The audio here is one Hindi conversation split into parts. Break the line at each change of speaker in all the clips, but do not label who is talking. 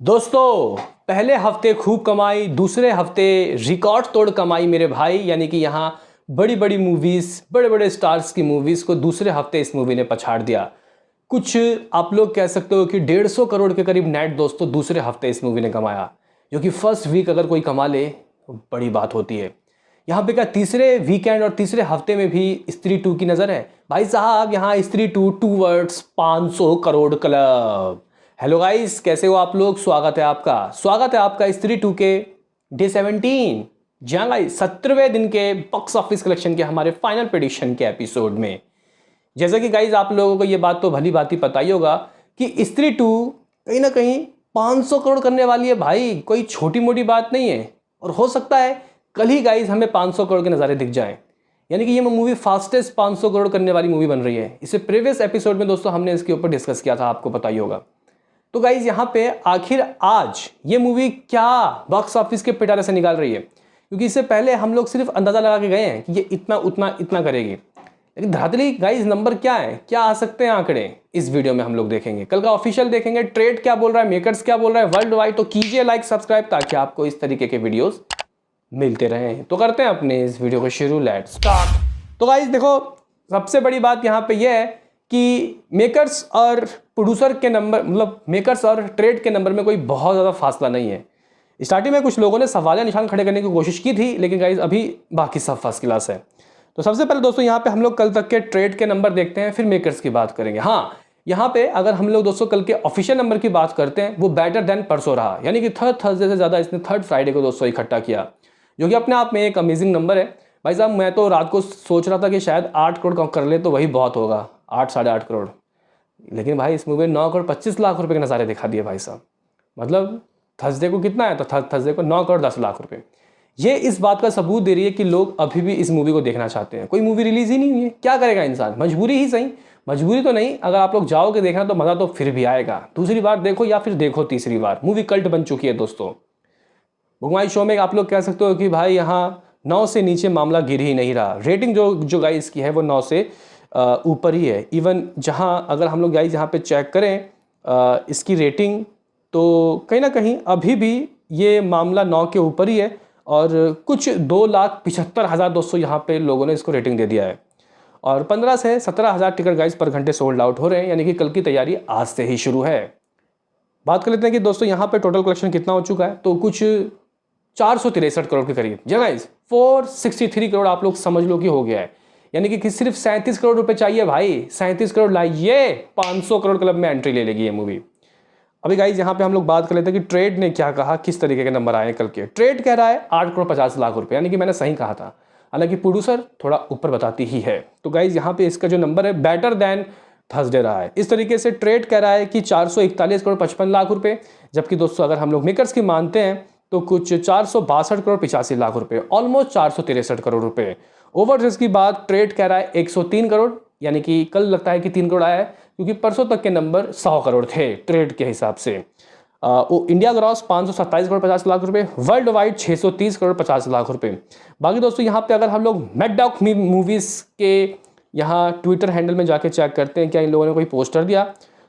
दोस्तों, पहले हफ्ते खूब कमाई, दूसरे हफ्ते रिकॉर्ड तोड़ कमाई मेरे भाई। यानी कि यहाँ बड़ी बड़ी मूवीज़, बड़े बड़े स्टार्स की मूवीज़ को दूसरे हफ्ते इस मूवी ने पछाड़ दिया। कुछ आप लोग कह सकते हो कि 150 करोड़ के करीब नेट दोस्तों दूसरे हफ्ते इस मूवी ने कमाया, जो कि फर्स्ट वीक अगर कोई कमा ले तो बड़ी बात होती है। यहाँ पे क्या तीसरे वीकेंड और तीसरे हफ्ते में भी स्त्री 2 की नज़र है भाई साहब। यहाँ स्त्री 2 towards 500 crore club. Hello guys, कैसे हो आप लोग? स्वागत है आपका स्त्री 2 के डे 17। जहाँ गाइस 17वें दिन के बॉक्स ऑफिस कलेक्शन के हमारे फाइनल प्रेडिक्शन के एपिसोड में। जैसा कि गाइस आप लोगों को ये बात तो भली भांति पता ही होगा कि स्त्री 2 कहीं ना कहीं 500 करोड़ करने वाली है भाई। कोई छोटी मोटी बात नहीं है। और हो सकता है कल ही गाइस हमें 500 करोड़ के नज़ारे दिख जाएं। यानी कि ये मूवी फास्टेस्ट 500 करोड़ करने वाली मूवी बन रही है। इससे प्रीवियस एपिसोड में दोस्तों हमने इसके ऊपर डिस्कस किया था, आपको पता ही होगा। तो गाइज यहाँ पे आखिर आज ये मूवी क्या बॉक्स ऑफिस के पिटारे से निकाल रही है, क्योंकि इससे पहले हम लोग सिर्फ अंदाजा लगा के गए हैं कि ये इतना उतना इतना करेगी, लेकिन धरातली गाइज नंबर क्या है, क्या आ सकते हैं आंकड़े, इस वीडियो में हम लोग देखेंगे। कल का ऑफिशियल देखेंगे, ट्रेड क्या बोल रहा है, मेकर्स क्या बोल रहा है वर्ल्ड वाइड। तो कीजिए लाइक सब्सक्राइब ताकि आपको इस तरीके के वीडियोस मिलते रहें। तो करते हैं अपने इस वीडियो को शुरू, लेट्स स्टार्ट। तो गाइज देखो, सबसे बड़ी बात यहाँ पे यह है कि मेकर्स और प्रोड्यूसर के नंबर, मतलब मेकर्स और ट्रेड के नंबर में कोई बहुत ज़्यादा फासला नहीं है। स्टार्टिंग में कुछ लोगों ने सवालिया निशान खड़े करने की कोशिश की थी, लेकिन गाइज अभी बाकी सब फर्स्ट क्लास है। तो सबसे पहले दोस्तों यहाँ पे हम लोग कल तक के ट्रेड के नंबर देखते हैं, फिर मेकर्स की बात करेंगे। हाँ, यहाँ पे अगर हम लोग दोस्तों कल के ऑफिशियल नंबर की बात करते हैं, वो बेटर देन परसों रहा। यानी कि थर्ड थर्सडे से ज़्यादा इसने थर्ड फ्राइडे को दोस्तों इकट्ठा किया, जो कि अपने आप में एक अमेजिंग नंबर है भाई साहब। मैं तो रात को सोच रहा था कि शायद 8 करोड़ कर ले तो वही बहुत होगा, 8 साढ़े 8 करोड़। लेकिन भाई इस मूवी ने 9 करोड़ 25 लाख रुपए के नज़ारे दिखा दिए भाई साहब। मतलब थर्सडे को कितना है, तो थर्सडे को 9 करोड़ 10 लाख रुपए। ये इस बात का सबूत दे रही है कि लोग अभी भी इस मूवी को देखना चाहते हैं। कोई मूवी रिलीज ही नहीं हुई है, क्या करेगा इंसान, मजबूरी ही सही। मजबूरी तो नहीं, अगर आप लोग जाओगे देखना तो मज़ा तो फिर भी आएगा। दूसरी बार देखो या फिर देखो तीसरी बार, मूवी कल्ट बन चुकी है दोस्तों। बुकमाई शो में आप लोग कह सकते हो कि भाई यहाँ 9 से नीचे मामला गिर ही नहीं रहा। रेटिंग जो गाइस की है वो 9 से ऊपर ही है। इवन जहाँ अगर हम लोग गाइस यहाँ पे चेक करें इसकी रेटिंग, तो कहीं ना कहीं अभी भी ये मामला 9 के ऊपर ही है। और कुछ 2,75,000 दोस्तों यहाँ पे लोगों ने इसको रेटिंग दे दिया है। और 15 से 17,000 टिकट गाइस पर घंटे सोल्ड आउट हो रहे हैं। यानी कि कल की तैयारी आज से ही शुरू है। बात कर लेते हैं कि दोस्तों यहाँ पे टोटल कलेक्शन कितना हो चुका है। तो कुछ 463 करोड़ के करीब, जी गाइस 463 करोड़ आप लोग समझ लो कि हो गया है। यानी कि सिर्फ 37 करोड़ रुपए चाहिए भाई, 37 करोड़ लाइए, 500 करोड़ क्लब में एंट्री ले लेगी ये मूवी। अभी गाइज यहाँ पे हम लोग बात कर लेते हैं कि ट्रेड ने क्या कहा, किस तरीके के नंबर आए कल के। ट्रेड कह रहा है 8 करोड़ 50 लाख रुपए, यानी कि मैंने सही कहा था। हालांकि प्रोड्यूसर थोड़ा ऊपर बताती ही है। तो गाइज यहाँ पे इसका जो नंबर है बेटर देन थर्सडे रहा है। इस तरीके से ट्रेड कह रहा है कि 441 करोड़ 55 लाख रुपए, जबकि दोस्तों अगर हम लोग मेकर्स की मानते हैं तो कुछ 462 करोड़ 85 लाख रुपए, ऑलमोस्ट 463 करोड़ रुपए। ओवरसीज की बात ट्रेड कह रहा है 103 करोड़, यानी कि कल लगता है कि 3 करोड़ आया है, क्योंकि परसों तक के नंबर 100 करोड़ थे ट्रेड के हिसाब से। इंडिया ग्रॉस 527 करोड़ 50 लाख रुपए, वर्ल्ड वाइड 630 करोड़ 50 लाख रुपए। बाकी दोस्तों यहाँ पे अगर हम लोग मैकडॉक मूवीज के यहाँ ट्विटर हैंडल में जाके चेक करते हैं क्या इन लोगों ने कोई पोस्टर दिया,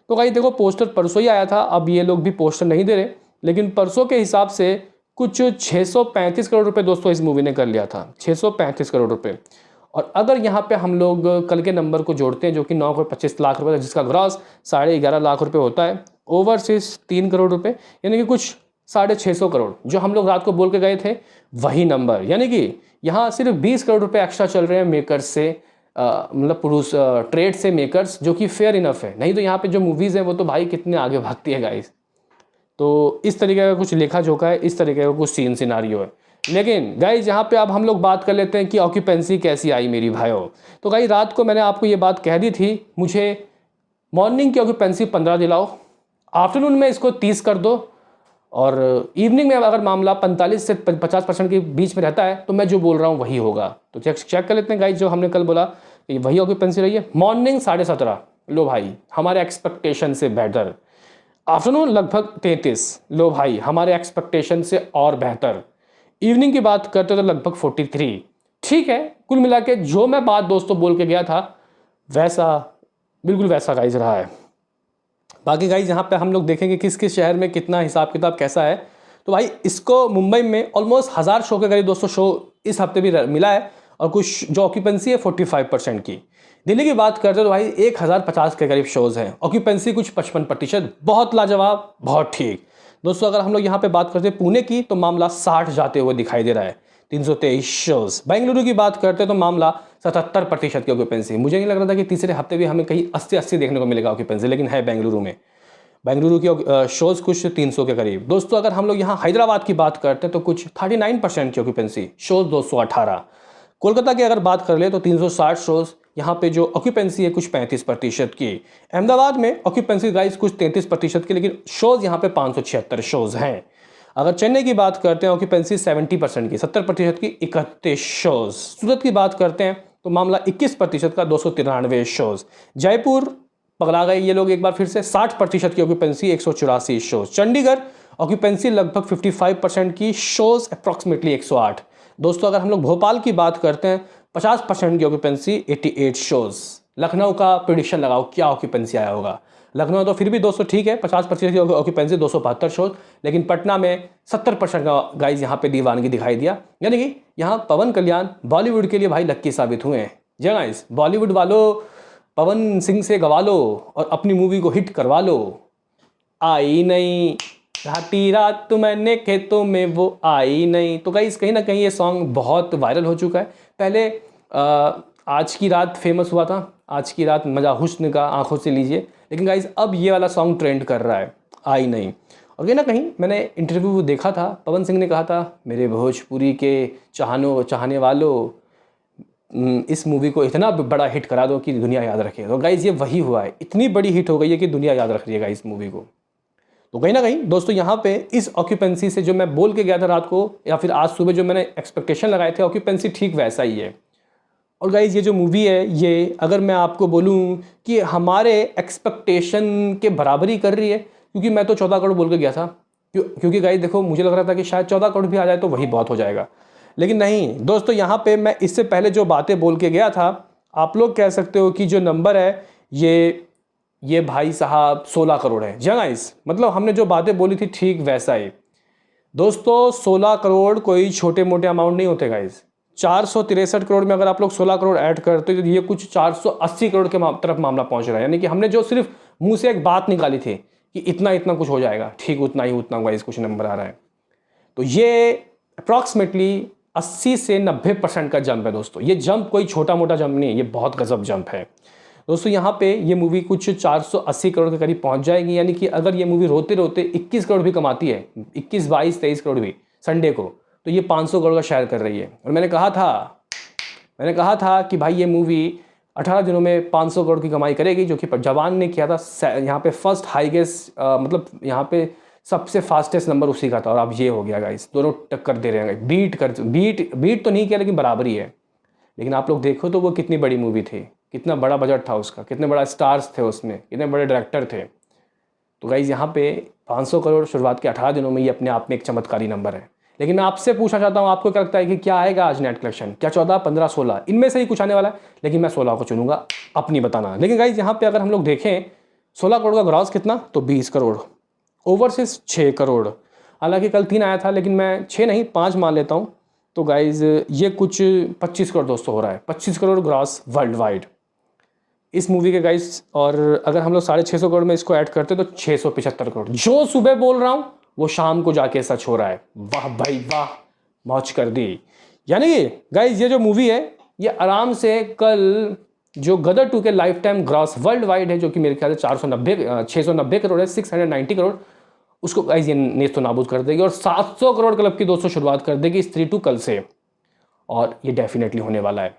तो भाई देखो पोस्टर परसों ही आया था। अब ये लोग भी पोस्टर नहीं दे रहे, लेकिन परसों के हिसाब से कुछ 635 करोड़ रुपए दोस्तों इस मूवी ने कर लिया था, 635 करोड़ रुपए। और अगर यहाँ पे हम लोग कल के नंबर को जोड़ते हैं जो कि 9 करोड़ 25 लाख रुपए, जिसका ग्रॉस 11.5 लाख रुपए होता है, ओवरसीज 3 करोड़ रुपए, यानी कि कुछ 650 करोड़ जो हम लोग रात को बोल के गए थे वही नंबर। यानी कि यहाँ सिर्फ 20 करोड़ रुपए एक्स्ट्रा चल रहे हैं मेकर्स से, मतलब पुरुष ट्रेड से मेकर्स, जो कि फेयर इनफ है। नहीं तो यहाँ पे जो मूवीज़ हैं वो तो भाई कितने आगे भागती है गाइस। तो इस तरीके का कुछ लेखा जोखा है, इस तरीके का कुछ सीन सिनारियो है। लेकिन गाइज यहाँ पे अब हम लोग बात कर लेते हैं कि ऑक्यूपेंसी कैसी आई मेरी भाइयों। तो गाइज रात को मैंने आपको ये बात कह दी थी, मुझे मॉर्निंग की ऑक्यूपेंसी 15 दिलाओ, आफ्टरनून में इसको 30 कर दो, और इवनिंग में अगर मामला 45 से 50% के बीच में रहता है तो मैं जो बोल रहा हूँ वही होगा। तो चेक कर लेते हैं गाइज, जो हमने कल बोला कि वही ऑक्यूपेंसी रही है। मॉर्निंग 17.5, लो भाई हमारे एक्सपेक्टेशन से बेहतर। आफ्टरनून लगभग 33, लो भाई हमारे एक्सपेक्टेशन से और बेहतर। इवनिंग की बात करते तो लगभग 43। ठीक है, कुल मिला के जो मैं बात दोस्तों बोल के गया था वैसा बिल्कुल वैसा गाइज रहा है। बाकी गाइज यहाँ पे हम लोग देखेंगे किस किस शहर में कितना हिसाब किताब कैसा है। तो भाई इसको मुंबई में ऑलमोस्ट 1000 शो के करीब दोस्तों शो इस हफ्ते भी मिला है, और कुछ जो ऑक्यूपेंसी है 45% की। दिल्ली की बात करते हैं तो भाई 1050 के करीब शोज़ हैं, ऑक्यूपेंसी कुछ 55%, बहुत लाजवाब, बहुत ठीक। दोस्तों अगर हम लोग यहाँ पे बात करते हैं पुणे की तो मामला 60 जाते हुए दिखाई दे रहा है, 323 शोज़। बेंगलुरु की बात करते हैं तो मामला 77% की ऑक्यूपेंसी। मुझे नहीं लग रहा था कि तीसरे हफ्ते भी हमें कहीं 80-80 देखने को मिलेगा ऑक्यूपेंसी, लेकिन है बेंगलुरु में। बेंगलुरु की शोज़ कुछ 300 के करीब। दोस्तों अगर हम लोग यहाँ हैदराबाद की बात करते हैं तो कुछ 39% की ऑक्यूपेंसी, शोज़ 218। कोलकाता की अगर बात कर ले तो 360 शोज़, यहाँ पे जो ऑक्यूपेंसी है कुछ 35% की। अहमदाबाद में ऑक्यूपेंसी गाइस कुछ 33% की, लेकिन शोज़ यहाँ पे 576 शोज़ हैं। अगर चेन्नई की बात करते हैं ऑक्यूपेंसी 70% की, 70% की 31 शोज़। सूरत की बात करते हैं तो मामला 21% का 293 शोज़। जयपुर पगला गए ये लोग एक बार फिर से, 60% की ऑक्यूपेंसी, 184 शोज़। चंडीगढ़ ऑक्यूपेंसी लगभग 55% की, शोज़ अप्रॉक्सीमेटली 108। दोस्तों अगर हम लोग भोपाल की बात करते हैं 50% की ऑक्यूपेंसी, 88 शोज़। लखनऊ का प्रेडिक्शन लगाओ क्या ऑक्यूपेंसी आया होगा। लखनऊ तो फिर भी दोस्तों ठीक है, 50% की ऑक्यूपेंसी, 272 शोज़। लेकिन पटना में 70% का गाइज यहाँ पे दीवानगी दिखाई दिया, यानी कि यहाँ पवन कल्याण बॉलीवुड के लिए भाई लक्की साबित हुए हैं। जी गाइस, बॉलीवुड वालों पवन सिंह से गवा लो और अपनी मूवी को हिट करवा लो। आई नहीं घाटी रात मैंने खेतों में वो आई नहीं। तो गाइस कहीं ना कहीं ये सॉन्ग बहुत वायरल हो चुका है। पहले आज की रात फेमस हुआ था, आज की रात मज़ा हुस्न का आंखों से लीजिए, लेकिन गाइस अब ये वाला सॉन्ग ट्रेंड कर रहा है, आई नहीं। और कहीं ना कहीं मैंने इंटरव्यू देखा था, पवन सिंह ने कहा था मेरे भोजपुरी के चाहने वालों, इस मूवी को इतना बड़ा हिट करा दो कि दुनिया याद रखे। तो गाइस ये वही हुआ है, इतनी बड़ी हिट हो गई है कि दुनिया याद रख रही है इस मूवी को। तो कहीं ना कहीं दोस्तों यहाँ पे इस ऑक्यूपेंसी से जो मैं बोल के गया था रात को या फिर आज सुबह जो मैंने एक्सपेक्टेशन लगाए थे, ऑक्यूपेंसी ठीक वैसा ही है। और गाइज ये जो मूवी है, ये अगर मैं आपको बोलूँ कि हमारे एक्सपेक्टेशन के बराबरी कर रही है, क्योंकि मैं तो 14 करोड़ बोल के गया था, क्योंकि गाइज देखो मुझे लग रहा था कि शायद 14 करोड़ भी आ जाए तो वही बहुत हो जाएगा, लेकिन नहीं दोस्तों। यहाँ पे मैं इससे पहले जो बातें बोल के गया था, आप लोग कह सकते हो कि जो नंबर है ये भाई साहब 16 करोड़ है। जी गाइस, मतलब हमने जो बातें बोली थी ठीक वैसा ही। दोस्तों 16 करोड़ कोई छोटे मोटे अमाउंट नहीं होते गाइस। 463 करोड़ में अगर आप लोग 16 करोड़ ऐड करते हो तो ये कुछ 480 करोड़ के तरफ मामला पहुंच रहा है। यानी कि हमने जो सिर्फ मुंह से एक बात निकाली थी कि इतना इतना कुछ हो जाएगा, ठीक उतना ही उतना गाइस कुछ नंबर आ रहा है। तो ये अप्रॉक्सीमेटली 80 से 90% का जंप है दोस्तों। ये जंप कोई छोटा मोटा जंप नहीं है, ये बहुत गजब जंप है दोस्तों। यहाँ पे ये मूवी कुछ 480 करोड़ के करीब पहुँच जाएगी। यानी कि अगर ये मूवी रोते रोते 21 करोड़ भी कमाती है, 21, 22, 23 करोड़ भी संडे को, तो ये 500 करोड़ का शेयर कर रही है। और मैंने कहा था कि भाई ये मूवी 18 दिनों में 500 करोड़ की कमाई करेगी, जो कि जवान ने किया था। यहाँ पे फर्स्ट हाईएस्ट मतलब यहाँ पे सबसे फास्टेस्ट नंबर उसी का था, और अब ये हो गया गाइस, दोनों टक्कर दे रहे हैं। बीट तो नहीं किया लेकिन बराबरी है। लेकिन आप लोग देखो तो वो कितनी बड़ी मूवी थी, कितना बड़ा बजट था उसका, कितने बड़ा स्टार्स थे उसमें, कितने बड़े डायरेक्टर थे। तो गाइस यहाँ पे 500 करोड़ शुरुआत के 18 दिनों में ये अपने आप में एक चमत्कारी नंबर है। लेकिन मैं आपसे पूछना चाहता हूँ, आपको क्या लगता है कि क्या आएगा आज नेट कलेक्शन? क्या 14, 15, 16 इनमें से ही कुछ आने वाला है? लेकिन मैं 16 को चुनूंगा, अपनी बताना। लेकिन गाइस यहाँ पे अगर हम लोग देखें 16 करोड़ का ग्रॉस कितना, तो 20 करोड़, ओवरसीज 6 करोड़। हालांकि कल 3 आया था, लेकिन मैं 6 नहीं 5 मान लेता हूँ। तो गाइज ये कुछ 25 करोड़ दोस्तों हो रहा है, 25 करोड़ ग्रॉस वर्ल्ड वाइड इस मूवी के गाइस। और अगर हम लोग 650 करोड़ में इसको ऐड करते तो 675 करोड़। जो सुबह बोल रहा हूँ वो शाम को जाके सच हो रहा है। वाह भाई वाह, मौज कर दी। यानी कि गाइज ये जो मूवी है ये आराम से कल जो गदर 2 के life time gross world wide है, जो कि मेरे ख्याल से 690 करोड़ है, 690 करोड़, उसको गाइज ये नेस्तो नाबूद कर देगी। और 700 करोड़ क्लब की दोस्तों शुरुआत कर देगी स्त्री 2 कल से, और ये डेफिनेटली होने वाला है।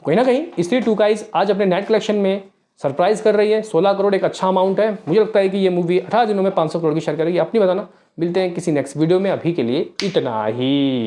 कोई ना कहीं स्त्री 2 गाइज आज अपने नेट कलेक्शन में सरप्राइज कर रही है। 16 करोड़ एक अच्छा अमाउंट है। मुझे लगता है कि ये मूवी 18 दिनों में 500 करोड़ की शेयर करेगी। अपनी बताना, मिलते हैं किसी नेक्स्ट वीडियो में। अभी के लिए इतना ही।